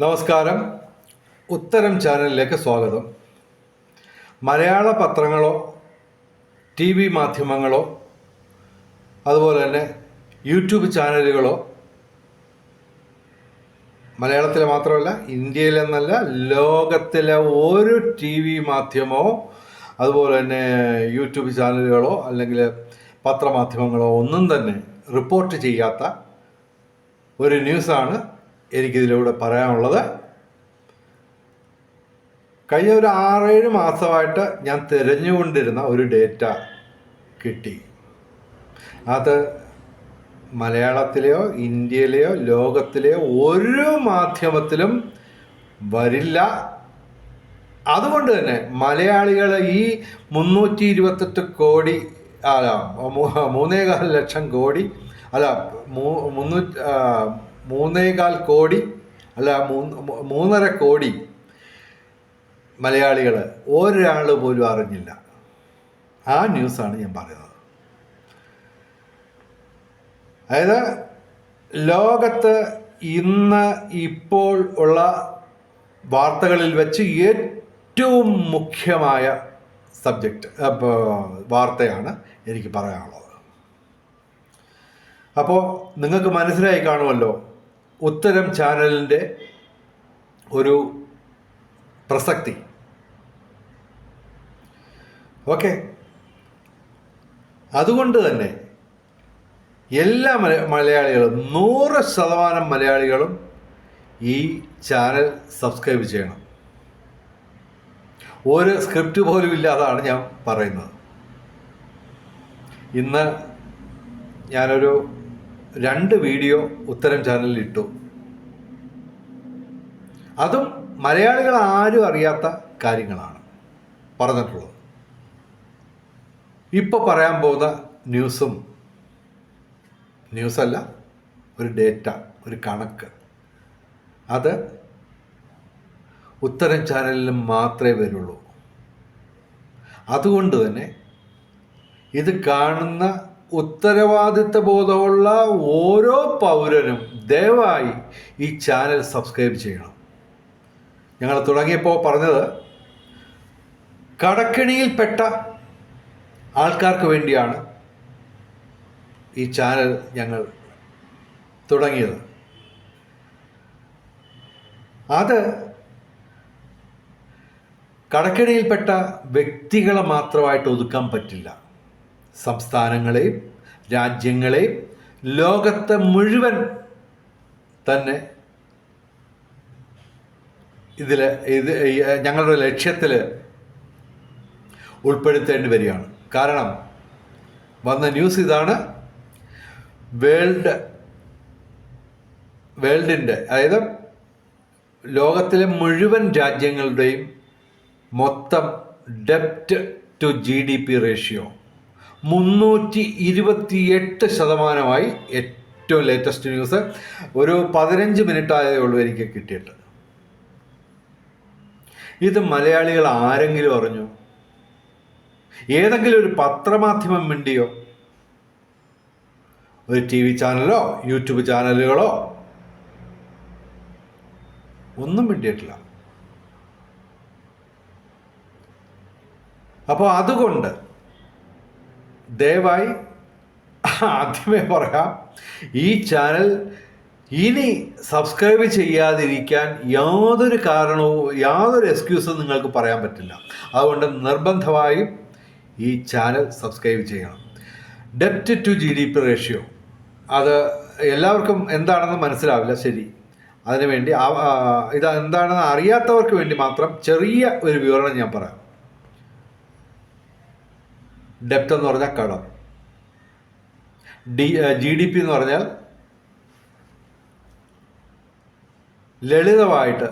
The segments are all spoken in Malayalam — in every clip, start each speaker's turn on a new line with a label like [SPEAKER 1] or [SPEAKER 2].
[SPEAKER 1] നമസ്കാരം. ഉത്തരം ചാനലിലേക്ക് സ്വാഗതം. മലയാള പത്രങ്ങളോ ടി വി മാധ്യമങ്ങളോ അതുപോലെ തന്നെ യൂട്യൂബ് ചാനലുകളോ മലയാളത്തിലെ മാത്രമല്ല ഇന്ത്യയിലെന്നല്ല ലോകത്തിലെ ഒരു ടി വി മാധ്യമമോ അതുപോലെ തന്നെ യൂട്യൂബ് ചാനലുകളോ അല്ലെങ്കിൽ പത്രമാധ്യമങ്ങളോ ഒന്നും തന്നെ റിപ്പോർട്ട് ചെയ്യാത്ത ഒരു ന്യൂസാണ് എനിക്കിതിലൂടെ പറയാനുള്ളത്. കഴിഞ്ഞ ഒരു 6-7 മാസമായിട്ട് ഞാൻ തിരഞ്ഞുകൊണ്ടിരുന്ന ഒരു ഡേറ്റ കിട്ടി. അത് മലയാളത്തിലെയോ ഇന്ത്യയിലെയോ ലോകത്തിലെയോ ഒരു മാധ്യമത്തിലും വരില്ല. അതുകൊണ്ട് തന്നെ മലയാളികൾ ഈ 328 കോടി 3.25 ലക്ഷം കോടി അല്ല 3.25 കോടി അല്ല 3.5 കോടി മലയാളികൾ ഒരാൾ പോലും അറിഞ്ഞില്ല. ആ ന്യൂസാണ് ഞാൻ പറയുന്നത്. അതായത് ലോകത്ത് ഇന്ന് ഇപ്പോൾ ഉള്ള വാർത്തകളിൽ വെച്ച് ഏറ്റവും മുഖ്യമായ വാർത്തയാണ് എനിക്ക് പറയാനുള്ളത്. അപ്പോൾ നിങ്ങൾക്ക് മനസ്സിലായി കാണുമല്ലോ ഉത്തരം ചാനലിൻ്റെ ഒരു പ്രസക്തി. ഓക്കെ, അതുകൊണ്ട് തന്നെ എല്ലാ മലയാളികളും 100% മലയാളികളും ഈ ചാനൽ സബ്സ്ക്രൈബ് ചെയ്യണം. ഒരു സ്ക്രിപ്റ്റ് പോലും ഇല്ലാതാണ് ഞാൻ പറയുന്നത്. ഇന്ന് ഞാനൊരു 2 വീഡിയോ ഉത്തരം ചാനലിൽ ഇട്ടു. അതും മലയാളികൾ ആരും അറിയാത്ത കാര്യങ്ങളാണ് പറഞ്ഞിട്ടുള്ളത്. ഇപ്പോൾ പറയാൻ പോകുന്ന ന്യൂസല്ല, ഒരു ഡേറ്റ, ഒരു കണക്ക്, അത് ഉത്തരം ചാനലിൽ മാത്രമേ വരുള്ളൂ. അതുകൊണ്ട് തന്നെ ഇത് കാണുന്ന ഉത്തരവാദിത്ത ബോധമുള്ള ഓരോ പൗരനും ദയവായി ഈ ചാനൽ സബ്സ്ക്രൈബ് ചെയ്യണം. ഞങ്ങൾ തുടങ്ങിയപ്പോൾ പറഞ്ഞത് കടക്കെണിയിൽപ്പെട്ട ആൾക്കാർക്ക് വേണ്ടിയാണ് ഈ ചാനൽ ഞങ്ങൾ തുടങ്ങിയത്. അത് കടക്കെണിയിൽപ്പെട്ട വ്യക്തികളെ മാത്രമായിട്ട് ഒതുക്കാൻ പറ്റില്ല. സംസ്ഥാനങ്ങളെയും രാജ്യങ്ങളെയും ലോകത്തെ മുഴുവൻ തന്നെ ഇത് ഞങ്ങളുടെ ലക്ഷ്യത്തിൽ ഉൾപ്പെടുത്തേണ്ടി വരികയാണ്. കാരണം വന്ന ന്യൂസ് ഇതാണ്: വേൾഡിൻ്റെ അതായത് ലോകത്തിലെ മുഴുവൻ രാജ്യങ്ങളുടെയും മൊത്തം ഡെപ്റ്റ് ടു GDP റേഷ്യോ 328%. ഏറ്റവും ലേറ്റസ്റ്റ് ന്യൂസ് ഒരു 15 മിനിറ്റ് ആയതേ ഉള്ളൂ എനിക്ക് കിട്ടിയിട്ട്. ഇത് മലയാളികൾ ആരെങ്കിലും അറിഞ്ഞു? ഏതെങ്കിലും ഒരു പത്രമാധ്യമം മിണ്ടിയോ? ഒരു TV ചാനലോ യൂട്യൂബ് ചാനലുകളോ ഒന്നും മിണ്ടിയിട്ടില്ല. അപ്പോൾ അതുകൊണ്ട് ദയവായി ആദ്യമേ പറയാം, ഈ ചാനൽ ഇനി സബ്സ്ക്രൈബ് ചെയ്യാതിരിക്കാൻ യാതൊരു കാരണവും യാതൊരു എക്സ്ക്യൂസും നിങ്ങൾക്ക് പറയാൻ പറ്റില്ല. അതുകൊണ്ട് നിർബന്ധമായും ഈ ചാനൽ സബ്സ്ക്രൈബ് ചെയ്യണം. ഡെപ്റ്റ് ടു GDP റേഷ്യോ അത് എല്ലാവർക്കും എന്താണെന്ന് മനസ്സിലാവില്ല. ശരി, അതിനുവേണ്ടി ഇത് എന്താണെന്ന് അറിയാത്തവർക്ക് വേണ്ടി മാത്രം ചെറിയ ഒരു വിവരണം ഞാൻ പറയാം. ഡെപ്റ്റ് എന്ന് പറഞ്ഞാൽ കടം, GDP എന്ന് പറഞ്ഞാൽ ലളിതമായിട്ട്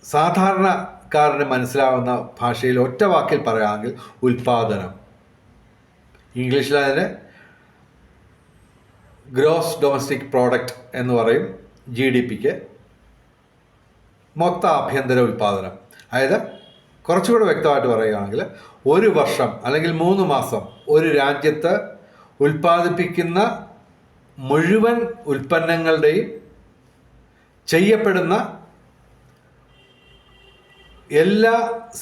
[SPEAKER 1] സാധാരണക്കാരന് മനസ്സിലാവുന്ന ഭാഷയിൽ ഒറ്റ വാക്കിൽ പറയുകയാണെങ്കിൽ ഉൽപാദനം. ഇംഗ്ലീഷിൽ അതിന് ഗ്രോസ് ഡൊമസ്റ്റിക് പ്രോഡക്റ്റ് എന്ന് പറയും. GDPക്ക് മൊത്ത ആഭ്യന്തര ഉൽപാദനം. അതായത് കുറച്ചുകൂടെ വ്യക്തമായിട്ട് പറയുകയാണെങ്കിൽ ഒരു വർഷം അല്ലെങ്കിൽ 3 മാസം ഒരു രാജ്യത്ത് ഉൽപ്പാദിപ്പിക്കുന്ന മുഴുവൻ ഉൽപ്പന്നങ്ങളുടെയും ചെയ്യപ്പെടുന്ന എല്ലാ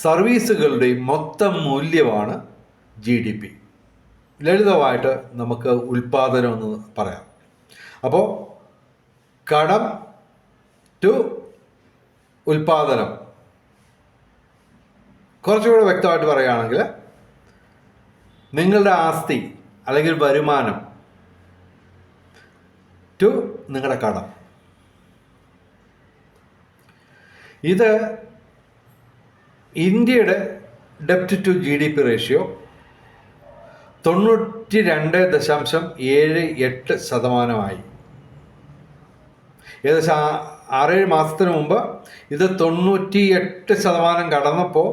[SPEAKER 1] സർവീസുകളുടെയും മൊത്തം മൂല്യമാണ് GDP. ലളിതമായിട്ട് നമുക്ക് ഉൽപ്പാദനം എന്ന് പറയാം. അപ്പോൾ കടം ടു ഉൽപ്പാദനം കുറച്ചുകൂടെ വ്യക്തമായിട്ട് പറയുകയാണെങ്കിൽ നിങ്ങളുടെ ആസ്തി അല്ലെങ്കിൽ വരുമാനം ടു നിങ്ങളുടെ കടം. ഇത് ഇന്ത്യയുടെ ഡെപ്റ്റ് ടു GDP റേഷ്യോ 92.78%. ഏകദേശം 6-7 മാസത്തിന് മുമ്പ് ഇത് 98% കടന്നപ്പോൾ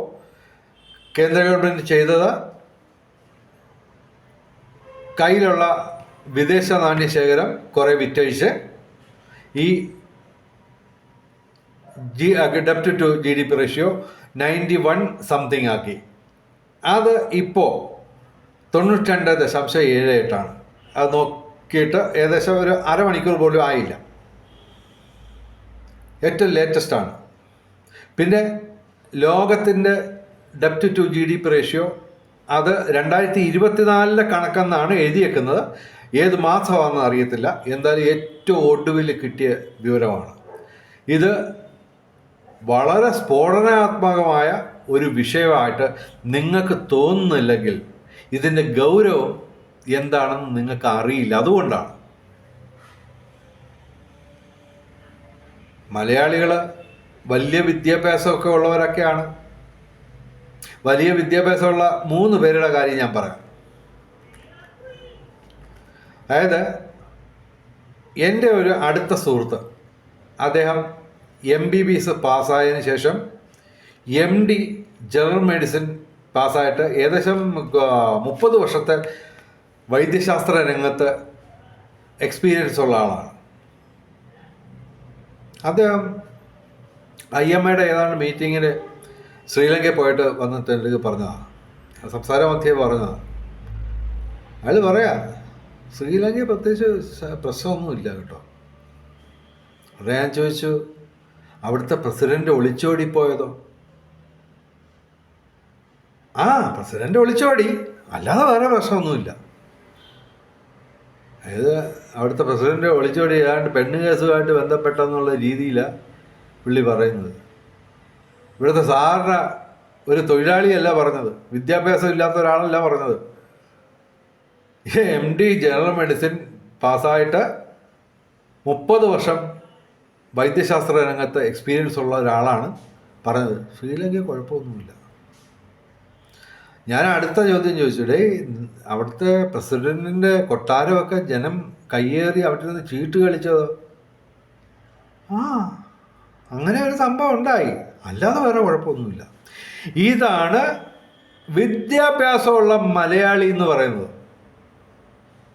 [SPEAKER 1] കേന്ദ്ര ഗവൺമെൻറ് ചെയ്തത് കയ്യിലുള്ള വിദേശ നാണ്യശേഖരം കുറേ വിറ്റഴിച്ച് ഈ ഡെപ്റ്റ് ടു GDP റേഷ്യോ 91 സംതിങ് ആക്കി. അത് ഇപ്പോൾ 92.78. അത് നോക്കിയിട്ട് ഏകദേശം ഒരു അരമണിക്കൂർ പോലും ആയില്ല. ഏറ്റവും ലേറ്റസ്റ്റാണ്. പിന്നെ ലോകത്തിൻ്റെ ഡെപ്റ്റ് ടു GDP റേഷ്യോ അത് 2024 കണക്കെന്നാണ് എഴുതിയേക്കുന്നത്. ഏത് മാസമാണെന്ന് അറിയത്തില്ല. എന്തായാലും ഏറ്റവും ഒടുവിൽ കിട്ടിയ വിവരമാണ് ഇത്. വളരെ സ്ഫോടനാത്മകമായ ഒരു വിഷയമായിട്ട് നിങ്ങൾക്ക് തോന്നുന്നില്ലെങ്കിൽ ഇതിൻ്റെ ഗൗരവം എന്താണെന്ന് നിങ്ങൾക്ക് അറിയില്ല. അതുകൊണ്ടാണ് മലയാളികൾ വലിയ വിദ്യാഭ്യാസമൊക്കെ ഉള്ളവരൊക്കെയാണ്. വലിയ വിദ്യാഭ്യാസമുള്ള 3 പേരുടെ കാര്യം ഞാൻ പറയാം. അതായത് എൻ്റെ ഒരു അടുത്ത സുഹൃത്ത്, അദ്ദേഹം MBBS പാസ്സായതിനു ശേഷം MD ജനറൽ മെഡിസിൻ പാസ്സായിട്ട് ഏകദേശം 30 വർഷത്തെ വൈദ്യശാസ്ത്ര രംഗത്ത് എക്സ്പീരിയൻസ് ഉള്ള ആളാണ്. അദ്ദേഹം IMAയുടെ ഏതാണ്ട് മീറ്റിങ്ങിന് ശ്രീലങ്കയിൽ പോയിട്ട് വന്നിട്ട് എനിക്ക് പറഞ്ഞതാണ്, സംസാര മധ്യേ പറഞ്ഞതാണ്. അയാൾ പറയാ ശ്രീലങ്കയിൽ പ്രത്യേകിച്ച് പ്രശ്നമൊന്നുമില്ല കേട്ടോ. അവിടെ ഞാൻ ചോദിച്ചു, അവിടുത്തെ പ്രസിഡന്റ് ഒളിച്ചോടിപ്പോയതോ? പ്രസിഡന്റ് ഒളിച്ചോടി, അല്ലാതെ വേറെ പ്രശ്നമൊന്നുമില്ല. അതായത് അവിടുത്തെ പ്രസിഡന്റ് ഒളിച്ചോടി ഏതാണ്ട് പെണ്ണ് കേസുമായിട്ട് ബന്ധപ്പെട്ടെന്നുള്ള രീതിയിലാണ് പുള്ളി പറയുന്നത്. ഇവിടുത്തെ സാധാരണ ഒരു തൊഴിലാളിയല്ല പറഞ്ഞത്, വിദ്യാഭ്യാസം ഇല്ലാത്ത ഒരാളല്ല പറഞ്ഞത്. MD ജനറൽ മെഡിസിൻ പാസ്സായിട്ട് 30 വർഷം വൈദ്യശാസ്ത്ര രംഗത്ത് എക്സ്പീരിയൻസ് ഉള്ള ഒരാളാണ് പറഞ്ഞത്. ശ്രീലങ്കയിൽ കുഴപ്പമൊന്നുമില്ല. ഞാൻ അടുത്ത ചോദ്യം ചോദിച്ചു, അവിടുത്തെ പ്രസിഡന്റിൻ്റെ കൊട്ടാരമൊക്കെ ജനം കയ്യേറി അവിടെ നിന്ന് ചീട്ട് കളിച്ചതോ? അങ്ങനെ ഒരു സംഭവം ഉണ്ടായി, അല്ലാതെ വേറെ കുഴപ്പമൊന്നുമില്ല. ഇതാണ് വിദ്യാഭ്യാസമുള്ള മലയാളി എന്ന് പറയുന്നത്.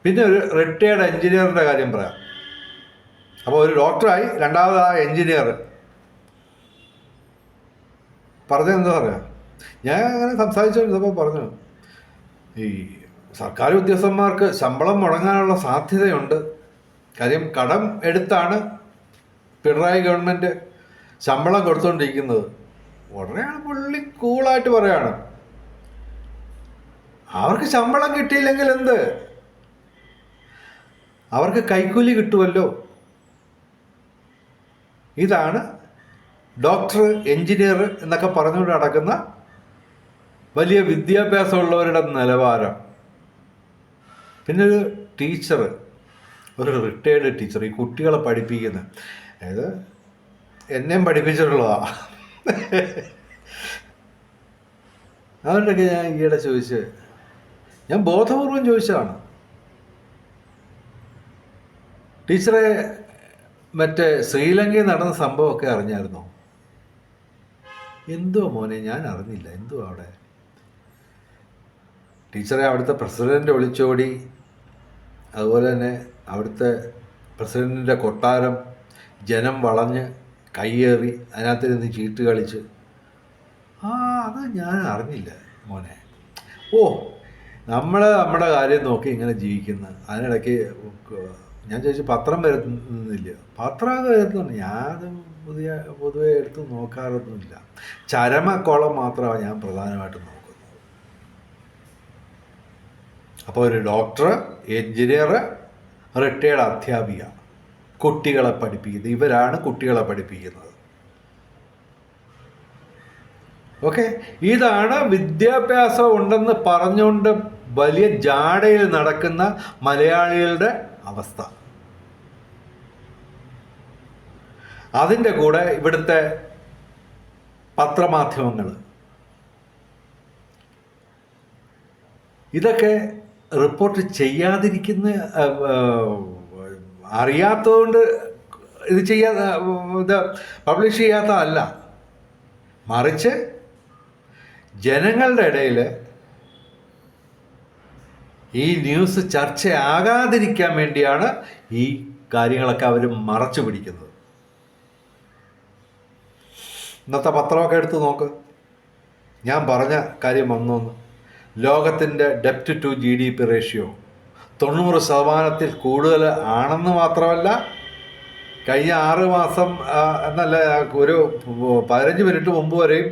[SPEAKER 1] പിന്നെ ഒരു റിട്ടയേർഡ് എഞ്ചിനീയറിൻ്റെ കാര്യം പറയാം. അപ്പോൾ ഒരു ഡോക്ടറായി, രണ്ടാമത് ആ എഞ്ചിനീയർ പറഞ്ഞതെന്താ പറയാം, ഞാൻ അങ്ങനെ സംസാരിച്ചുകൊണ്ടിരുന്നപ്പോൾ പറഞ്ഞു, ഈ സർക്കാർ ഉദ്യോഗസ്ഥന്മാർക്ക് ശമ്പളം മുടങ്ങാനുള്ള സാധ്യതയുണ്ട്. കാര്യം കടം എടുത്താണ് പിണറായി ഗവൺമെൻറ് ശമ്പളം കൊടുത്തുകൊണ്ടിരിക്കുന്നത്. ഉടനെയാണ് പുള്ളി കൂളായിട്ട് പറയാണ്, അവർക്ക് ശമ്പളം കിട്ടിയില്ലെങ്കിൽ എന്ത്, അവർക്ക് കൈക്കൂലി കിട്ടുമല്ലോ. ഇതാണ് ഡോക്ടർ, എഞ്ചിനീയർ എന്നൊക്കെ പറഞ്ഞുകൊണ്ട് നടക്കുന്ന വലിയ വിദ്യാഭ്യാസമുള്ളവരുടെ നിലവാരം. പിന്നെ ഒരു ടീച്ചർ, ഒരു റിട്ടയേർഡ് ടീച്ചർ, ഈ കുട്ടികളെ പഠിപ്പിക്കുന്നത്, അതായത് എന്നെയും പഠിപ്പിച്ചിട്ടുള്ളതാണ്. അതുകൊണ്ടൊക്കെ ഞാൻ ഈയിടെ ചോദിച്ച്, ഞാൻ ബോധപൂർവം ചോദിച്ചതാണ്, ടീച്ചറെ മറ്റേ ശ്രീലങ്കയിൽ നടന്ന സംഭവമൊക്കെ അറിഞ്ഞായിരുന്നോ? എന്തോ മോനെ, ഞാൻ അറിഞ്ഞില്ല. എന്തോ അവിടെ ടീച്ചറെ അവിടുത്തെ പ്രസിഡന്റ് ഒളിച്ചോടി, അതുപോലെ തന്നെ അവിടുത്തെ പ്രസിഡന്റിൻ്റെ കൊട്ടാരം ജനം വളഞ്ഞ് കയ്യേറി അതിനകത്തിരുന്ന് ചീട്ട് കളിച്ച്. അത് ഞാൻ അറിഞ്ഞില്ല മോനെ. നമ്മുടെ കാര്യം നോക്കി ഇങ്ങനെ ജീവിക്കുന്ന, അതിനിടയ്ക്ക് ഞാൻ ചോദിച്ചു പത്രം വരുന്നില്ല. പത്രമൊക്കെ വരുന്നുണ്ട്. ഞാനത് പൊതുവെ എടുത്ത് നോക്കാറൊന്നുമില്ല. ചരമക്കോളം മാത്രമാണ് ഞാൻ പ്രധാനമായിട്ടും നോക്കുന്നത്. അപ്പോൾ ഒരു ഡോക്ടർ, എൻജിനീയർ, റിട്ടയേർഡ് അധ്യാപിക, കുട്ടികളെ പഠിപ്പിക്കുന്നത്, ഇവരാണ് കുട്ടികളെ പഠിപ്പിക്കുന്നത്. ഓക്കെ, ഇതാണ് വിദ്യാഭ്യാസം ഉണ്ടെന്ന് പറഞ്ഞുകൊണ്ട് വലിയ ജാടയിൽ നടക്കുന്ന മലയാളികളുടെ അവസ്ഥ. അതിൻ്റെ കൂടെ ഇവിടുത്തെ പത്രമാധ്യമങ്ങൾ ഇതൊക്കെ റിപ്പോർട്ട് ചെയ്യാതിരിക്കുന്ന, അറിയാത്തതുകൊണ്ട് ഇത് പബ്ലിഷ് ചെയ്യാത്തതല്ല, മറിച്ച് ജനങ്ങളുടെ ഇടയിൽ ഈ ന്യൂസ് ചർച്ചയാകാതിരിക്കാൻ വേണ്ടിയാണ് ഈ കാര്യങ്ങളൊക്കെ അവർ മറച്ചു പിടിക്കുന്നത്. ഇന്നത്തെ പത്രമൊക്കെ എടുത്ത് നോക്ക്. ഞാൻ പറഞ്ഞ കാര്യം ഒന്നൊന്ന്, ലോകത്തിൻ്റെ ഡെപ്റ്റ് ടു GDP റേഷ്യോ 90% കൂടുതൽ ആണെന്ന് മാത്രമല്ല, കഴിഞ്ഞ 6 മാസം എന്നല്ല, ഒരു 15 മിനിറ്റ് മുമ്പ് വരെയും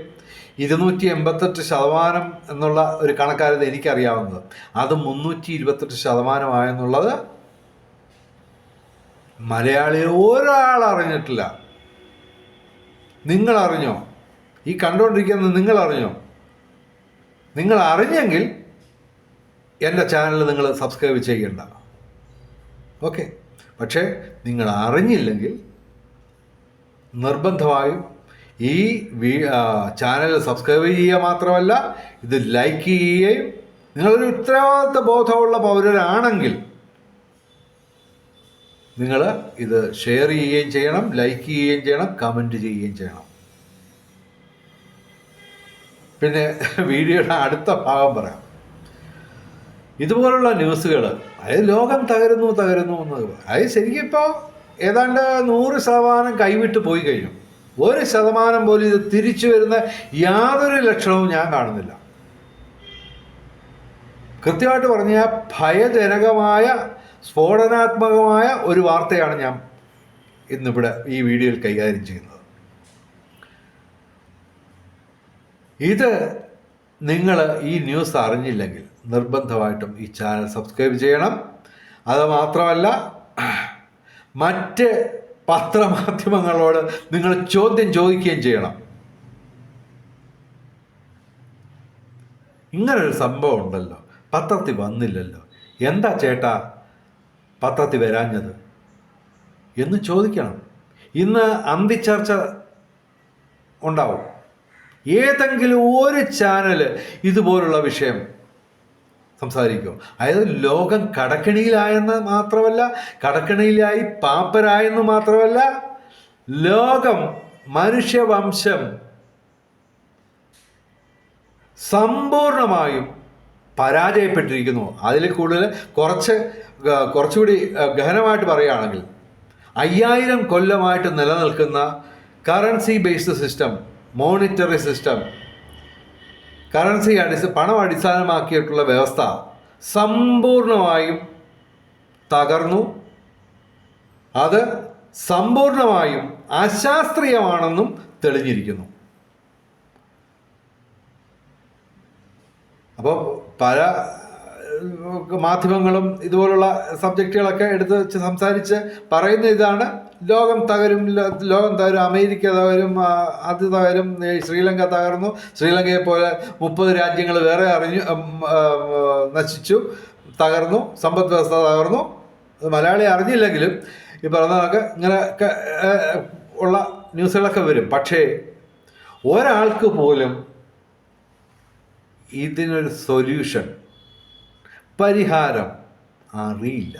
[SPEAKER 1] 288% എന്നുള്ള ഒരു കണക്കായിരുന്നു എനിക്കറിയാവുന്നത്. അത് 328% മലയാളികൾ ഒരാൾ അറിഞ്ഞിട്ടില്ല. നിങ്ങളറിഞ്ഞോ? ഈ കണ്ടുകൊണ്ടിരിക്കുന്നത് നിങ്ങളറിഞ്ഞോ? നിങ്ങൾ അറിഞ്ഞെങ്കിൽ എൻ്റെ ചാനൽ നിങ്ങൾ സബ്സ്ക്രൈബ് ചെയ്യണ്ട. ഓക്കെ, പക്ഷേ നിങ്ങൾ അറിഞ്ഞില്ലെങ്കിൽ നിർബന്ധമായും ഈ ചാനൽ സബ്സ്ക്രൈബ് ചെയ്യുക മാത്രമല്ല, ഇത് ലൈക്ക് ചെയ്യുകയും, നിങ്ങളൊരു ഉത്തരവാദിത്വ ബോധമുള്ള പൗരരാണെങ്കിൽ നിങ്ങൾ ഇത് ഷെയർ ചെയ്യുകയും ചെയ്യണം, ലൈക്ക് ചെയ്യുകയും ചെയ്യണം, കമൻറ്റ് ചെയ്യുകയും ചെയ്യണം. പിന്നെ വീഡിയോയുടെ അടുത്ത ഭാഗം പറയാം. ഇതുപോലുള്ള ന്യൂസുകൾ, അതായത് ലോകം തകരുന്നു എന്ന്, അതായത് ശരിക്കും ഇപ്പോൾ ഏതാണ്ട് 100% കൈവിട്ട് പോയി കഴിഞ്ഞു. 1% പോലും ഇത് തിരിച്ചു വരുന്ന യാതൊരു ലക്ഷണവും ഞാൻ കാണുന്നില്ല. കൃത്യമായിട്ട് പറഞ്ഞാൽ ഭയജനകമായ, സ്ഫോടനാത്മകമായ ഒരു വാർത്തയാണ് ഞാൻ ഇന്നിവിടെ ഈ വീഡിയോയിൽ കൈകാര്യം ചെയ്യുന്നത്. ഇത് നിങ്ങൾ ഈ ന്യൂസ് അറിഞ്ഞില്ലെങ്കിൽ നിർബന്ധമായിട്ടും ഈ ചാനൽ സബ്സ്ക്രൈബ് ചെയ്യണം. അത് മാത്രമല്ല, മറ്റ് പത്രമാധ്യമങ്ങളോട് നിങ്ങൾ ചോദ്യം ചോദിക്കുകയും ചെയ്യണം. ഇങ്ങനൊരു സംഭവം ഉണ്ടല്ലോ, പത്രത്തിൽ വന്നില്ലല്ലോ, എന്താ ചേട്ടാ പത്രത്തിൽ വരാഞ്ഞത് എന്ന് ചോദിക്കണം. ഇന്ന് അന്തിച്ചർച്ച ഉണ്ടാവും. ഏതെങ്കിലും ഒരു ചാനൽ ഇതുപോലുള്ള വിഷയം സംസാരിക്കും. അതായത് ലോകം കടക്കെണിയിലായെന്ന് മാത്രമല്ല, കടക്കെണിയിലായി പാപ്പരായെന്ന് മാത്രമല്ല, ലോകം, മനുഷ്യവംശം സമ്പൂർണമായും പരാജയപ്പെട്ടിരിക്കുന്നു. അതിൽ കൂടുതൽ കുറച്ചുകൂടി ഗഹനമായിട്ട് പറയുകയാണെങ്കിൽ 5000 കൊല്ലമായിട്ട് നിലനിൽക്കുന്ന currency based system, monetary system, പണം അടിസ്ഥാനമാക്കിയിട്ടുള്ള വ്യവസ്ഥ സമ്പൂർണമായും തകർന്നു. അത് സമ്പൂർണമായും അശാസ്ത്രീയമാണെന്നും തെളിഞ്ഞിരിക്കുന്നു. അപ്പോൾ പല മാധ്യമങ്ങളും ഇതുപോലുള്ള സബ്ജക്റ്റുകളൊക്കെ എടുത്ത് വെച്ച് സംസാരിച്ച് പറയുന്ന ഇതാണ്, ലോകം തകരും, അമേരിക്ക തകരും, അത് തകരും, ശ്രീലങ്ക തകർന്നു, ശ്രീലങ്കയെ പോലെ 30 രാജ്യങ്ങൾ വേറെ നശിച്ചു, തകർന്നു, സമ്പദ് വ്യവസ്ഥ തകർന്നു. മലയാളി അറിഞ്ഞില്ലെങ്കിലും ഈ പറഞ്ഞതൊക്കെ ഇങ്ങനെയൊക്കെ ഉള്ള ന്യൂസുകളൊക്കെ വരും. പക്ഷേ ഒരാൾക്ക് പോലും ഇതിനൊരു സൊല്യൂഷൻ, പരിഹാരം അറിയില്ല.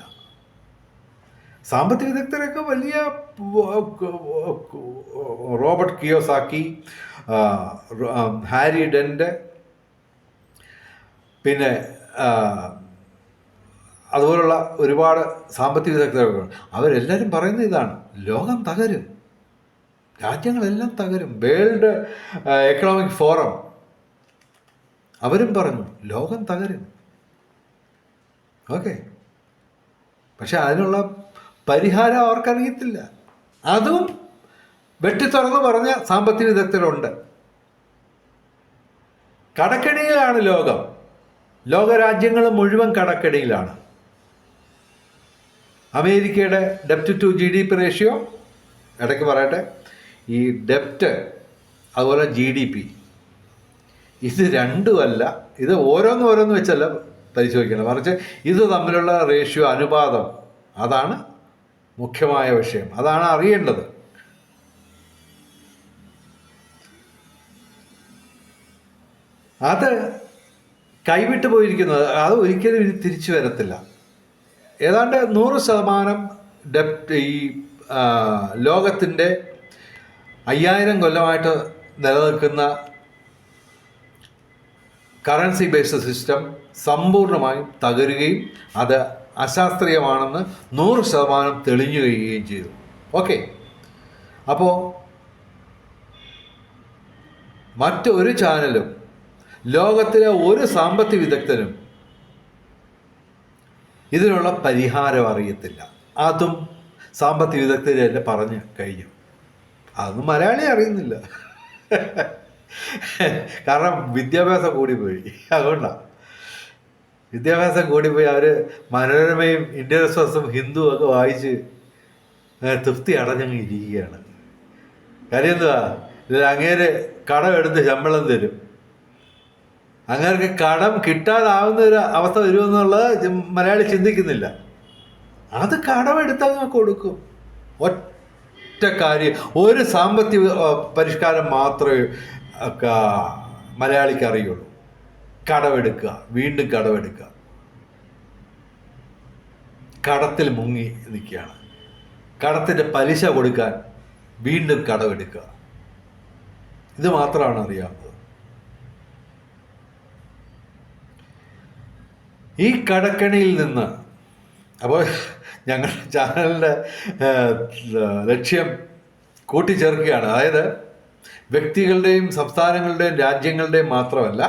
[SPEAKER 1] സാമ്പത്തിക വിദഗ്ധരൊക്കെ വലിയ റോബർട്ട് കിയോസാക്കി, ഹാരി ഡെന്റ്, പിന്നെ അതുപോലുള്ള ഒരുപാട് സാമ്പത്തിക വിദഗ്ധരൊക്കെ, അവരെല്ലാവരും പറയുന്ന ഇതാണ്, ലോകം തകരും, രാജ്യങ്ങളെല്ലാം തകരും. വേൾഡ് എക്കണോമിക് ഫോറം അവരും പറഞ്ഞു ലോകം തകരും. ഓക്കെ, പക്ഷെ അതിനുള്ള പരിഹാരം അവർക്കറിയത്തില്ല. അതും വെട്ടിത്തുറന്ന് പറഞ്ഞ സാമ്പത്തിക വിദഗ്ധരുണ്ട്. കടക്കെണിയിലാണ് ലോകം. ലോകരാജ്യങ്ങൾ മുഴുവൻ കടക്കെണിയിലാണ്. അമേരിക്കയുടെ ഡെപ്റ്റ് ടു GDP റേഷ്യോ, ഇടയ്ക്ക് പറയട്ടെ, ഈ ഡെപ്റ്റ് അതുപോലെ GDP ഇത് രണ്ടുമല്ല, ഇത് ഓരോന്ന് വെച്ചല്ല പരിശോധിക്കണം, മറിച്ച് ഇത് തമ്മിലുള്ള റേഷ്യോ, അനുപാതം, അതാണ് മുഖ്യമായ വിഷയം. അതാണ് അറിയേണ്ടത്. അത് കൈവിട്ടു പോയിരിക്കുന്നത്, അത് ഒരിക്കലും ഇനി തിരിച്ചു വരത്തില്ല. ഏതാണ്ട് 100% ഡെപ്റ്റ് ഈ ലോകത്തിൻ്റെ 5000 കൊല്ലമായിട്ട് നിലനിൽക്കുന്ന കറൻസി ബേസ്ഡ് സിസ്റ്റം സമ്പൂർണ്ണമായും തകരുകയും അത് അശാസ്ത്രീയമാണെന്ന് 100% തെളിഞ്ഞു കഴിയുകയും ചെയ്തു. ഓക്കെ, അപ്പോൾ മറ്റൊരു ചാനലും ലോകത്തിലെ ഒരു സാമ്പത്തിക വിദഗ്ധനും ഇതിനുള്ള പരിഹാരം അറിയത്തില്ല. അതും സാമ്പത്തിക വിദഗ്ധർ തന്നെ പറഞ്ഞു കഴിഞ്ഞു. അതൊന്നും മലയാളി അറിയുന്നില്ല. കാരണം വിദ്യാഭ്യാസം കൂടിപ്പോയി. അതുകൊണ്ടാണ് വിദ്യാഭ്യാസം കൂടിപ്പോയി. അവർ മനോരമയും ഇന്ത്യൻ എക്സ്പ്രസും ഹിന്ദുവും ഒക്കെ വായിച്ച് തൃപ്തി അടഞ്ഞങ്ങ് ഇരിക്കുകയാണ്. കാര്യം എന്തുവാ, അങ്ങേര് കടം എടുത്ത് ശമ്പളം തരും. അങ്ങനെ കടം കിട്ടാതാവുന്ന ഒരു അവസ്ഥ വരുമെന്നുള്ളത് മലയാളി ചിന്തിക്കുന്നില്ല. അത് കടമെടുത്തങ്ങ് കൊടുക്കും. ഒറ്റ കാര്യം, ഒരു സാമ്പത്തിക പരിഷ്കാരം മാത്രമേ മലയാളിക്ക് അറിയുള്ളൂ. കടമെടുക്കുക, വീണ്ടും കടമെടുക്കുക, കടത്തിൽ മുങ്ങി നിൽക്കുകയാണ്. കടത്തിൻ്റെ പലിശ കൊടുക്കാൻ വീണ്ടും കടമെടുക്കുക. ഇത് മാത്രമാണ് അറിയാവുന്നത്. ഈ കടക്കെണിയിൽ നിന്ന്, അപ്പോൾ ഞങ്ങളുടെ ചാനലിൻ്റെ ലക്ഷ്യം കൂട്ടിച്ചേർക്കുകയാണ്. അതായത് വ്യക്തികളുടെയും സംസ്ഥാനങ്ങളുടെയും രാജ്യങ്ങളുടെയും മാത്രമല്ല,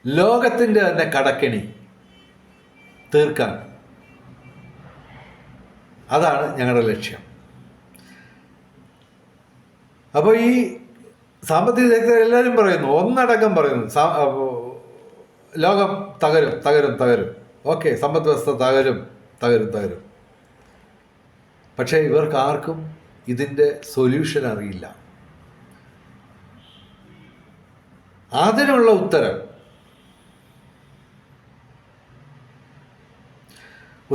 [SPEAKER 1] ലോകത്തിൻ്റെ തന്നെ കടക്കെണി തീർക്കാൻ, അതാണ് ഞങ്ങളുടെ ലക്ഷ്യം. അപ്പോൾ ഈ സാമ്പത്തിക വിദഗ്ധർ എല്ലാവരും പറയുന്നു, ഒന്നടക്കം പറയുന്നു, ലോകം തകരും തകരും തകരും. ഓക്കെ, സമ്പദ് വ്യവസ്ഥ തകരും തകരും തകരും. പക്ഷേ ഇവർക്ക് ആർക്കും ഇതിൻ്റെ സൊല്യൂഷൻ അറിയില്ല. അതിനുള്ള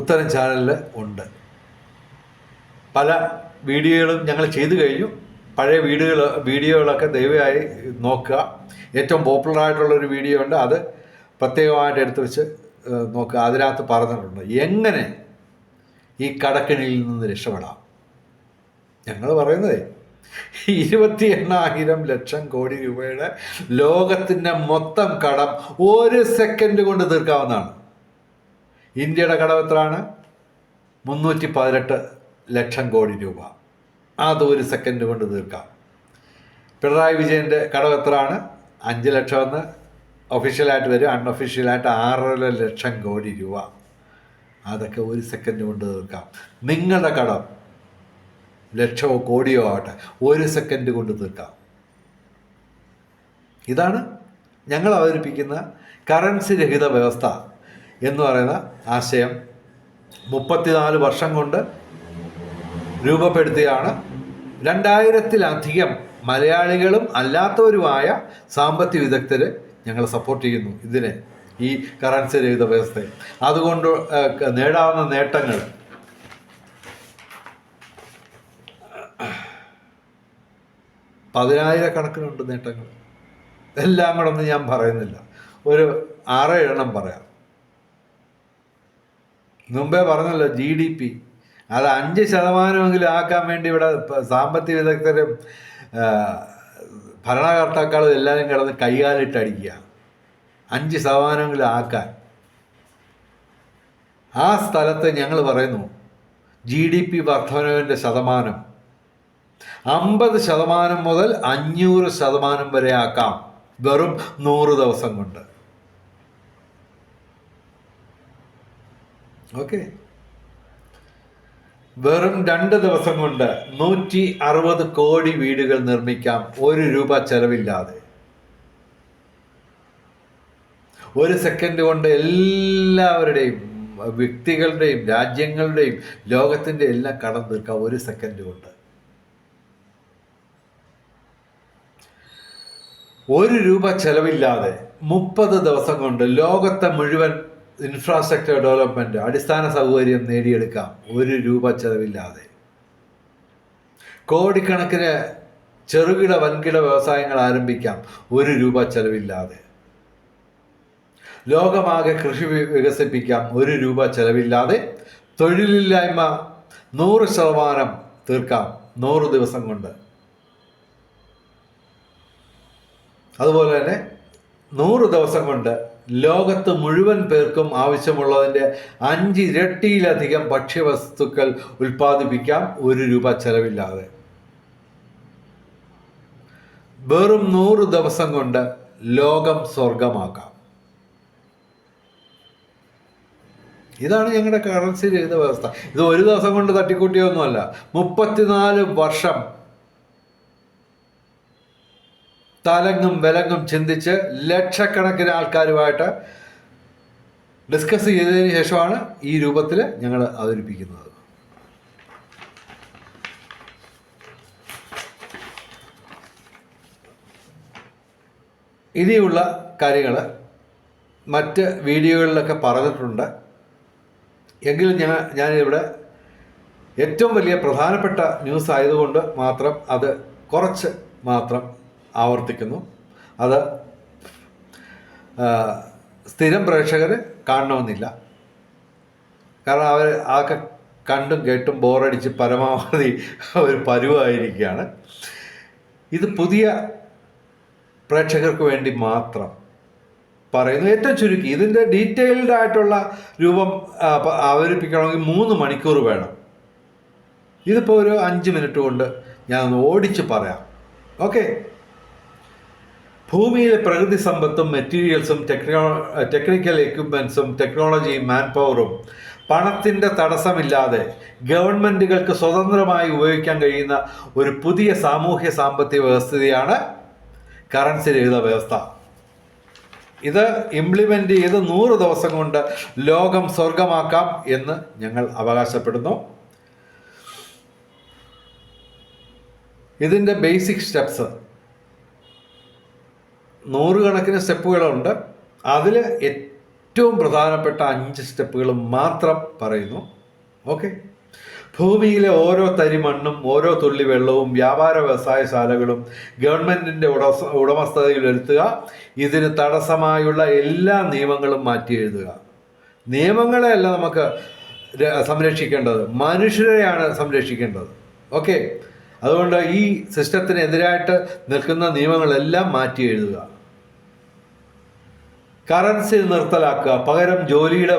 [SPEAKER 1] ഉത്തരം ചാനലിൽ ഉണ്ട്. പല വീഡിയോകളും ഞങ്ങൾ ചെയ്തു കഴിഞ്ഞു. പഴയ വീഡിയോകളൊക്കെ ദയവായി നോക്കുക. ഏറ്റവും പോപ്പുലറായിട്ടുള്ളൊരു വീഡിയോ ഉണ്ട്, അത് പ്രത്യേകമായിട്ട് എടുത്ത് വെച്ച് നോക്കുക. അതിനകത്ത് പറഞ്ഞിട്ടുണ്ട് എങ്ങനെ ഈ കടക്കെണിയിൽ നിന്ന് രക്ഷപ്പെടാം. ഞങ്ങൾ പറയുന്നത് 28,000 കോടി രൂപയുടെ ലോകത്തിൻ്റെ മൊത്തം കടം 1 സെക്കൻഡ് കൊണ്ട് തീർക്കാവുന്നതാണ്. ഇന്ത്യയുടെ കടം എത്രയാണ്? 318 കോടി രൂപ. അത് 1 സെക്കൻഡ് കൊണ്ട് തീർക്കാം. പിണറായി വിജയൻ്റെ കടം എത്രയാണ്? 5 ലക്ഷം എന്ന് ഒഫീഷ്യലായിട്ട് വരും, അൺഒഫീഷ്യലായിട്ട് 6.5 കോടി രൂപ. അതൊക്കെ 1 സെക്കൻഡ് കൊണ്ട് തീർക്കാം. നിങ്ങളുടെ കടം ലക്ഷമോ കോടിയോ ആവട്ടെ, 1 സെക്കൻഡ് കൊണ്ട് തീർക്കാം. ഇതാണ് ഞങ്ങൾ അവതരിപ്പിക്കുന്ന കറൻസി രഹിത വ്യവസ്ഥ എന്ന് പറയുന്ന ആശയം. 34 വർഷം കൊണ്ട് രൂപപ്പെടുത്തിയാണ്. 2000-ലധികം മലയാളികളും അല്ലാത്തവരുമായ സാമ്പത്തിക വിദഗ്ധർ ഞങ്ങൾ സപ്പോർട്ട് ചെയ്യുന്നു ഇതിനെ, ഈ കറൻസി രഹിത വ്യവസ്ഥയെ. അതുകൊണ്ട് നേടാവുന്ന നേട്ടങ്ങൾ പതിനായിരക്കണക്കിനുണ്ട് നേട്ടങ്ങൾ. എല്ലാം കൂടെ ഒന്നും ഞാൻ പറയുന്നില്ല, ഒരു 6-7 പറയാം. മുമ്പേ പറഞ്ഞല്ലോ, GDP അത് 5% ആക്കാൻ വേണ്ടി ഇവിടെ സാമ്പത്തിക വിദഗ്ധരും ഭരണകർത്താക്കളും എല്ലാവരും കിടന്ന് കൈകാലിട്ടടിക്കുക. 5% ആക്കാൻ. ആ സ്ഥലത്ത് ഞങ്ങൾ പറയുന്നു GDP വർധനവിൻ്റെ ശതമാനം 50% മുതൽ 500% വരെ ആക്കാം, വെറും 100 ദിവസം കൊണ്ട്. ഓക്കെ, വെറും 2 ദിവസം കൊണ്ട് 160 കോടി വീടുകൾ നിർമ്മിക്കാം, 1 രൂപ ചെലവില്ലാതെ. 1 സെക്കൻഡ് കൊണ്ട് എല്ലാവരുടെയും, വ്യക്തികളുടെയും രാജ്യങ്ങളുടെയും ലോകത്തിൻ്റെ എല്ലാം കടം തീർക്കാം 1 സെക്കൻഡ് കൊണ്ട്. 1 രൂപ ചെലവില്ലാതെ 30 ദിവസം കൊണ്ട് ലോകത്തെ മുഴുവൻ ഇൻഫ്രാസ്ട്രക്ചർ ഡെവലപ്മെൻറ്റ്, അടിസ്ഥാന സൗകര്യം നേടിയെടുക്കാം 1 രൂപ ചെലവില്ലാതെ. കോടിക്കണക്കിന് ചെറുകിട വൻകിട വ്യവസായങ്ങൾ ആരംഭിക്കാം 1 രൂപ ചെലവില്ലാതെ. ലോകമാകെ കൃഷി വികസിപ്പിക്കാം 1 രൂപ ചെലവില്ലാതെ. തൊഴിലില്ലായ്മ 100% തീർക്കാം 100 ദിവസം കൊണ്ട്. അതുപോലെ തന്നെ 100 ദിവസം കൊണ്ട് ലോകത്ത് മുഴുവൻ പേർക്കും ആവശ്യമുള്ളതിൻ്റെ 5 ഇരട്ടിയിലധികം ഭക്ഷ്യവസ്തുക്കൾ ഉൽപ്പാദിപ്പിക്കാം 1 രൂപ ചെലവില്ലാതെ. വെറും 100 ദിവസം കൊണ്ട് ലോകം സ്വർഗമാക്കാം. ഇതാണ് ഞങ്ങളുടെ കറൻസി രഹിത വ്യവസ്ഥ. ഇത് ഒരു ദിവസം കൊണ്ട് തട്ടിക്കൂട്ടിയൊന്നുമല്ല. 34 വർഷം തലങ്ങും വിലങ്ങും ചിന്തിച്ച് ലക്ഷക്കണക്കിന് ആൾക്കാരുമായിട്ട് ഡിസ്കസ് ചെയ്തതിന് ശേഷമാണ് ഈ രൂപത്തിൽ ഞങ്ങൾ അവതരിപ്പിക്കുന്നത്. ഇനിയുള്ള കാര്യങ്ങൾ മറ്റ് വീഡിയോകളിലൊക്കെ പറഞ്ഞിട്ടുണ്ട്. എങ്കിലും ഞാനിവിടെ ഏറ്റവും വലിയ പ്രധാനപ്പെട്ട ന്യൂസ് ആയതുകൊണ്ട് മാത്രം അത് കുറച്ച് മാത്രം ആവർത്തിക്കുന്നു. അത് സ്ഥിരം പ്രേക്ഷകർ കാണണമെന്നില്ല. കാരണം അവർ ആകെ കണ്ടും കേട്ടും ബോറടിച്ച് പരമാവധി ഒരു പരുവായിരിക്കുകയാണ്. ഇത് പുതിയ പ്രേക്ഷകർക്ക് വേണ്ടി മാത്രം പറയുന്നു. ഏറ്റവും ചുരുക്കി ഇതിൻ്റെ ഡീറ്റെയിൽഡ് ആയിട്ടുള്ള രൂപം അവതരിപ്പിക്കണമെങ്കിൽ 3 മണിക്കൂർ വേണം. ഇതിപ്പോൾ ഒരു 5 മിനിറ്റ് കൊണ്ട് ഞാൻ ഓടിച്ച് പറയാം. ഓക്കെ. ഭൂമിയിലെ പ്രകൃതി സമ്പത്തും മെറ്റീരിയൽസും ടെക്നിക്കൽ എക്യുപ്മെൻസും ടെക്നോളജിയും മാൻ പവറും പണത്തിൻ്റെ തടസ്സമില്ലാതെ ഗവൺമെൻറ്റുകൾക്ക് സ്വതന്ത്രമായി ഉപയോഗിക്കാൻ കഴിയുന്ന ഒരു പുതിയ സാമൂഹ്യ സാമ്പത്തിക വ്യവസ്ഥയാണ് കറൻസി രഹിത വ്യവസ്ഥ. ഇത് ഇംപ്ലിമെൻ്റ് ചെയ്ത് 100 ദിവസം കൊണ്ട് ലോകം സ്വർഗമാക്കാം എന്ന് ഞങ്ങൾ അവകാശപ്പെടുന്നു. ഇതിൻ്റെ ബേസിക് സ്റ്റെപ്സ് 100 കണക്കിന് സ്റ്റെപ്പുകളുണ്ട്. അതിൽ ഏറ്റവും പ്രധാനപ്പെട്ട 5 സ്റ്റെപ്പുകൾ മാത്രം പറയുന്നു. ഓക്കെ. ഭൂമിയിലെ ഓരോ തരി മണ്ണും ഓരോ തുള്ളി വെള്ളവും വ്യാപാര വ്യവസായശാലകളും ഗവൺമെൻറ്റിൻ്റെ ഉടമസ്ഥതയിൽ വരുത്തുക. ഇതിന് തടസ്സമായുള്ള എല്ലാ നിയമങ്ങളും മാറ്റി എഴുതുക. നിയമങ്ങളെയല്ല നമുക്ക് സംരക്ഷിക്കേണ്ടത്, മനുഷ്യരെയാണ് സംരക്ഷിക്കേണ്ടത്. ഓക്കെ. അതുകൊണ്ട് ഈ സിസ്റ്റത്തിനെതിരായിട്ട് നിൽക്കുന്ന നിയമങ്ങളെല്ലാം മാറ്റി എഴുതുക. കറൻസി നിർത്തലാക്കുക. പകരം ജോലിയുടെ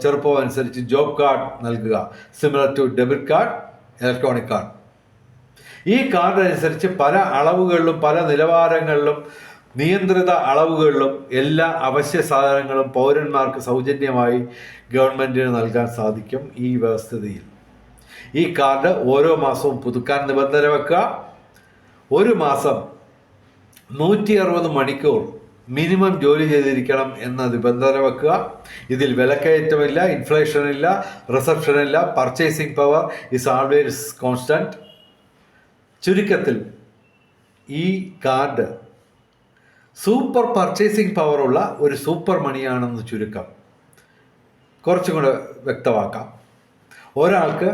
[SPEAKER 1] ചെറുപ്പം അനുസരിച്ച് ജോബ് കാർഡ് നൽകുക. Similar to debit card, electronic card. ഈ കാർഡ് അനുസരിച്ച് പല അളവുകളിലും പല നിലവാരങ്ങളിലും നിയന്ത്രിത അളവുകളിലും എല്ലാ അവശ്യ സാധനങ്ങളും പൗരന്മാർക്ക് സൗജന്യമായി ഗവൺമെൻറ്റിന് നൽകാൻ സാധിക്കും ഈ വ്യവസ്ഥിതിയിൽ. ഈ കാർഡ് ഓരോ മാസവും പുതുക്കാൻ നിബന്ധന വെക്കുക. ഒരു മാസം 160 മണിക്കൂർ മിനിമം ജോലി ചെയ്തിരിക്കണം എന്ന നിബന്ധന വെക്കുക. ഇതിൽ വിലക്കയറ്റമില്ല, ഇൻഫ്ലേഷനില്ല, റിസപ്ഷനില്ല. Purchasing power is always constant. ചുരുക്കത്തിൽ ഈ കാർഡ് സൂപ്പർ പർച്ചേസിംഗ് പവറുള്ള ഒരു സൂപ്പർ മണിയാണെന്ന് ചുരുക്കം. കുറച്ചും കൂടെ വ്യക്തമാക്കാം. ഒരാൾക്ക്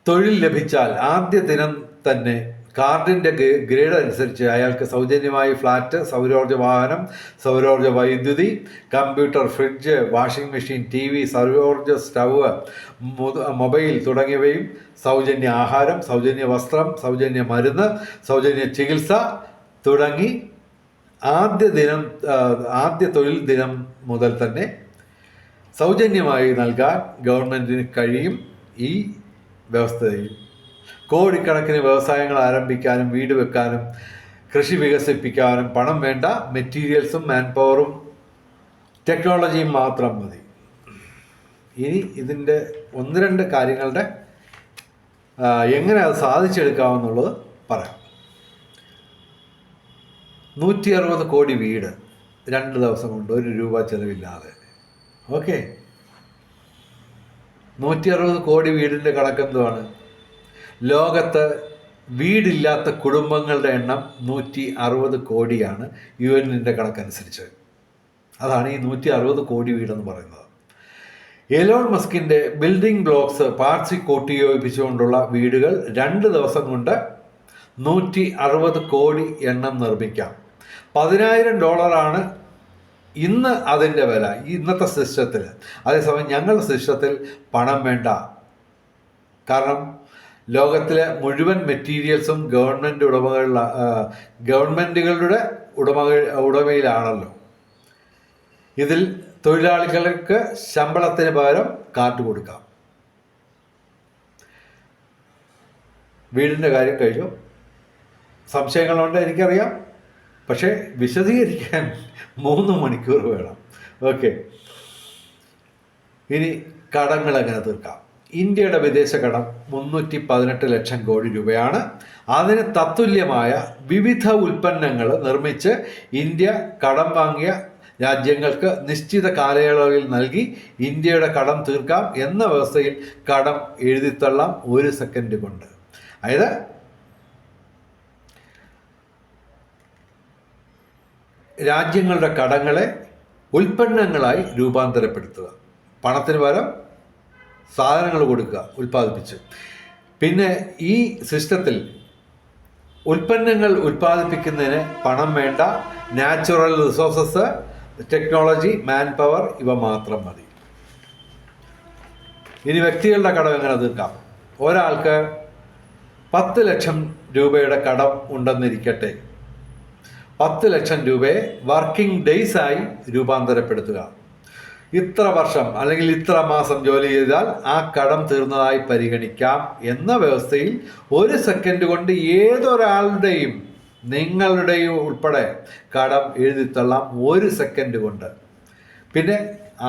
[SPEAKER 1] തൊഴിൽ ലഭിച്ചാൽ ആദ്യ ദിനം തന്നെ കാർഡിൻ്റെ ഗ്രേഡ് അനുസരിച്ച് അയാൾക്ക് സൗജന്യമായി ഫ്ലാറ്റ്, സൗരോർജ്ജ വാഹനം, സൗരോർജ്ജ വൈദ്യുതി, computer, fridge, washing machine, TV, സൗരോർജ്ജ സ്റ്റവ്, മൊബൈൽ തുടങ്ങിയവയും, സൗജന്യ ആഹാരം, സൗജന്യ വസ്ത്രം, സൗജന്യ മരുന്ന്, സൗജന്യ ചികിത്സ തുടങ്ങി ആദ്യ തൊഴിൽ ദിനം മുതൽ തന്നെ സൗജന്യമായി നൽകാൻ ഗവൺമെൻറ്റിന് കഴിയും. ഈ വ്യവസ്ഥയിൽ കോടിക്കണക്കിന് വ്യവസായങ്ങൾ ആരംഭിക്കാനും വീട് വെക്കാനും കൃഷി വികസിപ്പിക്കാനും പണം വേണ്ട. മെറ്റീരിയൽസും മാൻ പവറും ടെക്നോളജിയും മാത്രം മതി. ഇനി ഇതിൻ്റെ ഒന്ന് രണ്ട് കാര്യങ്ങളുടെ എങ്ങനെ അത് സാധിച്ചെടുക്കാമെന്നുള്ളത് പറയാം. 160 കോടി വീട് 2 ദിവസം കൊണ്ട് 1 രൂപ ചിലവില്ലാതെ. ഓക്കെ, 160 കോടി വീടിൻ്റെ കണക്കെന്തുവാണ്? ലോകത്ത് വീടില്ലാത്ത കുടുംബങ്ങളുടെ എണ്ണം 160 കോടിയാണ് UN-ൻ്റെ കണക്കനുസരിച്ച്. അതാണ് ഈ 160 കോടി വീടെന്ന് പറയുന്നത്. എലോൺ മസ്കിൻ്റെ ബിൽഡിംഗ് ബ്ലോക്സ് പാർട്സ് കൂട്ടിയോജിപ്പിച്ചുകൊണ്ടുള്ള വീടുകൾ 2 ദിവസം കൊണ്ട് 160 കോടി എണ്ണം നിർമ്മിക്കാം. $10,000 ഇന്ന് അതിൻ്റെ വില ഇന്നത്തെ സിസ്റ്റത്തിൽ. അതേസമയം ഞങ്ങളുടെ സിസ്റ്റത്തിൽ പണം വേണ്ട. കാരണം ലോകത്തിലെ മുഴുവൻ മെറ്റീരിയൽസും ഗവൺമെൻറ്റുകളുടെ ഉടമയിലാണല്ലോ. ഇതിൽ തൊഴിലാളികൾക്ക് ശമ്പളത്തിന് പകരം കാർഡ് കൊടുക്കാം. വീടിൻ്റെ കാര്യം കഴിഞ്ഞു. സംശയങ്ങളുണ്ട് എനിക്കറിയാം, പക്ഷേ വിശദീകരിക്കാൻ 3 മണിക്കൂർ വേണം. ഓക്കെ, ഇനി കടങ്ങൾ എങ്ങനെ തീർക്കാം? ഇന്ത്യയുടെ വിദേശ കടം 318 ലക്ഷം കോടി രൂപയാണ്. അതിന് തത്തുല്യമായ വിവിധ ഉൽപ്പന്നങ്ങൾ നിർമ്മിച്ച് ഇന്ത്യ കടം വാങ്ങിയ രാജ്യങ്ങൾക്ക് നിശ്ചിത കാലയളവിൽ നൽകി ഇന്ത്യയുടെ കടം തീർക്കാം എന്ന വ്യവസ്ഥയിൽ കടം എഴുതിത്തള്ളാം 1 സെക്കൻഡ് കൊണ്ട്. അതായത് രാജ്യങ്ങളുടെ കടങ്ങളെ ഉൽപ്പന്നങ്ങളായി രൂപാന്തരപ്പെടുത്തുക, പണത്തിന് പകരം സാധനങ്ങൾ കൊടുക്കുക ഉൽപ്പാദിപ്പിച്ച്. പിന്നെ ഈ സിസ്റ്റത്തിൽ ഉൽപ്പന്നങ്ങൾ ഉൽപ്പാദിപ്പിക്കുന്നതിന് പണം വേണ്ട. Natural resources, technology, man power ഇവ മാത്രം മതി. ഇനി വ്യക്തികളുടെ കടം എങ്ങനെ തീർക്കാം? ഒരാൾക്ക് 10 ലക്ഷം രൂപയുടെ കടം ഉണ്ടെന്നിരിക്കട്ടെ. 10 ലക്ഷം രൂപയെ വർക്കിംഗ് ഡേയ്സായി രൂപാന്തരപ്പെടുത്തുക. ഇത്ര വർഷം അല്ലെങ്കിൽ ഇത്ര മാസം ജോലി ചെയ്താൽ ആ കടം തീർന്നതായി പരിഗണിക്കാം എന്ന വ്യവസ്ഥയിൽ 1 സെക്കൻഡ് കൊണ്ട് ഏതൊരാളുടെയും, നിങ്ങളുടെയും ഉൾപ്പെടെ കടം എഴുതിത്തള്ളാം 1 സെക്കൻഡ് കൊണ്ട്. പിന്നെ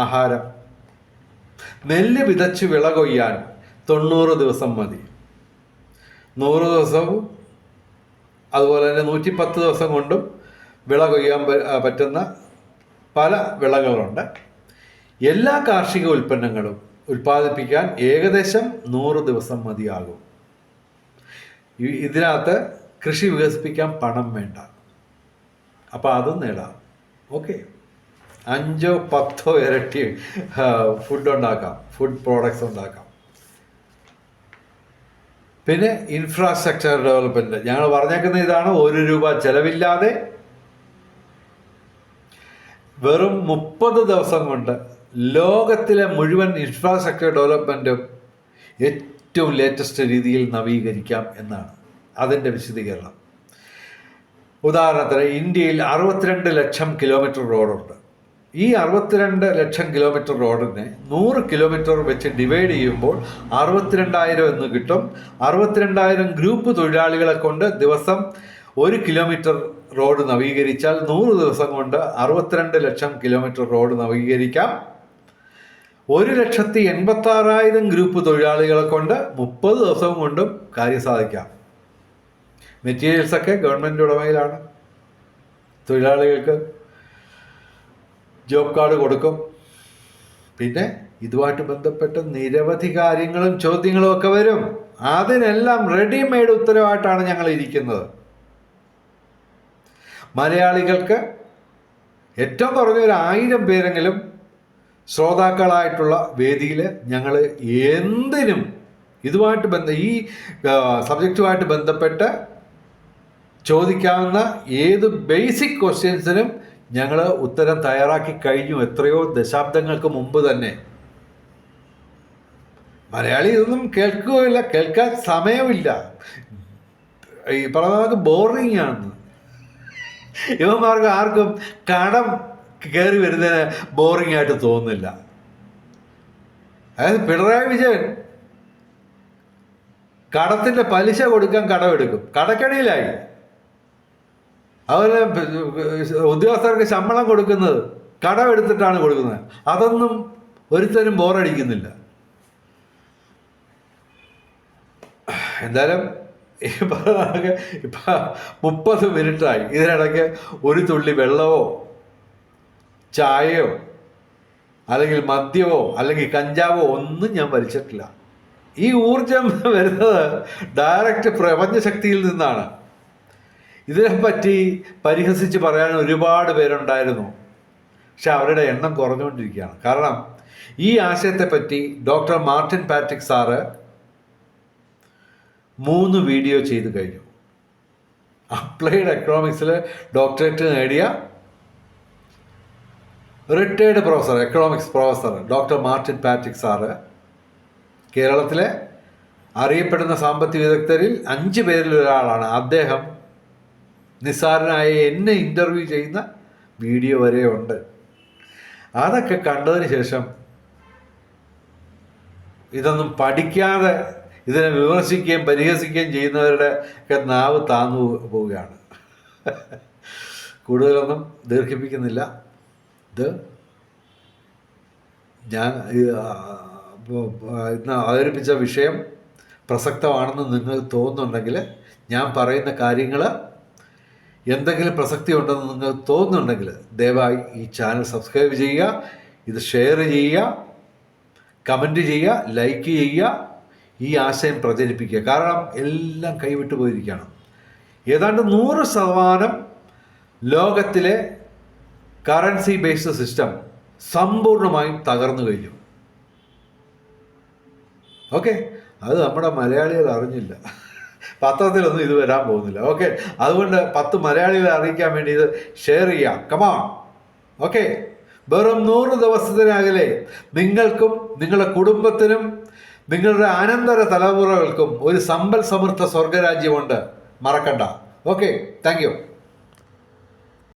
[SPEAKER 1] ആഹാരം. നെല്ല് വിതച്ച് വിള കൊയ്യാൻ 90 ദിവസം മതി. 100 ദിവസവും അതുപോലെ തന്നെ 110 ദിവസം കൊണ്ടും വിള കൊയ്യാൻ പറ്റുന്ന പല വിളകളുണ്ട്. എല്ലാ കാർഷിക ഉൽപ്പന്നങ്ങളും ഉൽപ്പാദിപ്പിക്കാൻ ഏകദേശം 100 ദിവസം മതിയാകും. ഇതിനകത്ത് കൃഷി വികസിപ്പിക്കാൻ പണം വേണ്ട. അപ്പോൾ അതും നേടാം. ഓക്കെ, 5-10 ഇരട്ടി ഫുഡ് ഉണ്ടാക്കാം, ഫുഡ് പ്രോഡക്ട്സ് ഉണ്ടാക്കാം. പിന്നെ ഇൻഫ്രാസ്ട്രക്ചർ ഡെവലപ്മെൻറ്റ് ഞങ്ങൾ പറഞ്ഞേക്കുന്ന ഇതാണ്. 1 രൂപ ചെലവില്ലാതെ വെറും 30 ദിവസം കൊണ്ട് ലോകത്തിലെ മുഴുവൻ ഇൻഫ്രാസ്ട്രക്ചർ ഡെവലപ്മെൻറ്റും ഏറ്റവും ലേറ്റസ്റ്റ് രീതിയിൽ നവീകരിക്കാം എന്നാണ് അതിൻ്റെ വിശദീകരണം. ഉദാഹരണത്തിന് ഇന്ത്യയിൽ 62 ലക്ഷം കിലോമീറ്റർ റോഡുണ്ട്. ഈ 62 ലക്ഷം കിലോമീറ്റർ റോഡിനെ 100 കിലോമീറ്റർ വെച്ച് ഡിവൈഡ് ചെയ്യുമ്പോൾ 62,000 എന്ന് കിട്ടും. 62,000 ഗ്രൂപ്പ് തൊഴിലാളികളെ കൊണ്ട് ദിവസം 1 കിലോമീറ്റർ റോഡ് നവീകരിച്ചാൽ 100 ദിവസം കൊണ്ട് 62 ലക്ഷം കിലോമീറ്റർ റോഡ് നവീകരിക്കാം. 1,86,000 ഗ്രൂപ്പ് തൊഴിലാളികളെ കൊണ്ട് 30 ദിവസം കൊണ്ടും കാര്യം സാധിക്കാം. മെറ്റീരിയൽസൊക്കെ ഗവൺമെൻറ് ഉടമയിലാണ്. തൊഴിലാളികൾക്ക് ജോബ് കാർഡ് കൊടുക്കും. പിന്നെ ഇതുമായിട്ട് ബന്ധപ്പെട്ട് നിരവധി കാര്യങ്ങളും ചോദ്യങ്ങളും ഒക്കെ വരും. അതിനെല്ലാം റെഡിമെയ്ഡ് ഉത്തരവായിട്ടാണ് ഞങ്ങൾ ഇരിക്കുന്നത്. മലയാളികൾക്ക് ഏറ്റവും കുറഞ്ഞ 1,000 പേരെങ്കിലും ശ്രോതാക്കളായിട്ടുള്ള വേദിയിൽ ഞങ്ങൾ എന്തിനും ഇതുമായിട്ട് ഈ സബ്ജക്റ്റുമായിട്ട് ബന്ധപ്പെട്ട് ചോദിക്കാവുന്ന ഏത് ബേസിക് ക്വസ്റ്റ്യൻസിനും ഞങ്ങൾ ഉത്തരം തയ്യാറാക്കി കഴിഞ്ഞു എത്രയോ ദശാബ്ദങ്ങൾക്ക് മുമ്പ് തന്നെ. മലയാളി ഇതൊന്നും കേൾക്കുകയില്ല, കേൾക്കാൻ സമയമില്ല. ഈ പറഞ്ഞ ബോറിംഗ് ആണ്. ഇവന്മാർക്ക് ആർക്കും കടം കയറി വരുന്നതിന് ബോറിംഗ് ആയിട്ട് തോന്നുന്നില്ല. അതായത് പിണറായി വിജയൻ കടത്തിൻ്റെ പലിശ കൊടുക്കാൻ കടമെടുക്കും, കടക്കണിയിലായി. അതുപോലെ ഉദ്യോഗസ്ഥർക്ക് ശമ്പളം കൊടുക്കുന്നത് കടമെടുത്തിട്ടാണ് കൊടുക്കുന്നത്. അതൊന്നും ഒരുത്തരും ബോറടിക്കുന്നില്ല. എന്തായാലും ഇപ്പം 30 മിനിറ്റായി. ഇതിനിടയ്ക്ക് ഒരു തുള്ളി വെള്ളമോ ചായയോ അല്ലെങ്കിൽ മദ്യമോ അല്ലെങ്കിൽ കഞ്ചാവോ ഒന്നും ഞാൻ വലിച്ചിട്ടില്ല. ഈ ഊർജം വരുന്നത് ഡയറക്റ്റ് പ്രപഞ്ചശക്തിയിൽ നിന്നാണ്. ഇതിനെപ്പറ്റി പരിഹസിച്ച് പറയാൻ ഒരുപാട് പേരുണ്ടായിരുന്നു. പക്ഷെ അവരുടെ എണ്ണം കുറഞ്ഞുകൊണ്ടിരിക്കുകയാണ്. കാരണം ഈ ആശയത്തെപ്പറ്റി doctor Martin Patrick sir 3 video ചെയ്തു കഴിഞ്ഞു. അപ്ലൈഡ് എക്കണോമിക്സിൽ ഡോക്ടറേറ്റ് നേടിയ retired professor, economics professor doctor Martin Patrick sir കേരളത്തിലെ അറിയപ്പെടുന്ന സാമ്പത്തിക വിദഗ്ധരിൽ 5 പേരിൽ ഒരാളാണ്. അദ്ദേഹം നിസ്സാരനായ എന്നെ ഇൻ്റർവ്യൂ ചെയ്യുന്ന വീഡിയോ വരെ ഉണ്ട്. അതൊക്കെ കണ്ടതിന് ശേഷം ഇതൊന്നും പഠിക്കാതെ ഇതിനെ വിമർശിക്കുകയും പരിഹസിക്കുകയും ചെയ്യുന്നവരുടെ ഒക്കെ നാവ് താന്നു പോവുകയാണ്. കൂടുതലൊന്നും ദീർഘിപ്പിക്കുന്നില്ല. ഇത് ഞാൻ ഇന്ന് അവതരിപ്പിച്ച വിഷയം പ്രസക്തമാണെന്ന് നിങ്ങൾക്ക് തോന്നുന്നുണ്ടെങ്കിൽ, ഞാൻ പറയുന്ന കാര്യങ്ങൾ എന്തെങ്കിലും പ്രസക്തി ഉണ്ടെന്ന് നിങ്ങൾക്ക് തോന്നുന്നുണ്ടെങ്കിൽ ദയവായി ഈ ചാനൽ സബ്സ്ക്രൈബ് ചെയ്യുക, ഇത് ഷെയർ ചെയ്യുക, കമൻറ്റ് ചെയ്യുക, ലൈക്ക് ചെയ്യുക, ഈ ആശയം പ്രചരിപ്പിക്കുക. കാരണം എല്ലാം കൈവിട്ടു പോയിരിക്കുകയാണ്. ഏതാണ്ട് 100% ലോകത്തിലെ കറൻസി ബേസ്ഡ് സിസ്റ്റം സമ്പൂർണ്ണമായും തകർന്നു കഴിഞ്ഞു. ഓക്കെ, അത് നമ്മുടെ മലയാളികൾ അറിഞ്ഞില്ല. പത്രത്തിലൊന്നും ഇത് വരാൻ പോകുന്നില്ല. ഓക്കെ, അതുകൊണ്ട് 10 മലയാളികളെ അറിയിക്കാൻ വേണ്ടി ഇത് ഷെയർ ചെയ്യാം. കമാൺ. ഓക്കെ, വെറും 100 ദിവസത്തിനകലെ നിങ്ങൾക്കും നിങ്ങളുടെ കുടുംബത്തിനും നിങ്ങളുടെ അനന്തര തലമുറകൾക്കും ഒരു സമ്പൽ സമൃദ്ധ സ്വർഗരാജ്യമുണ്ട്. മറക്കണ്ട. Okay, thank you.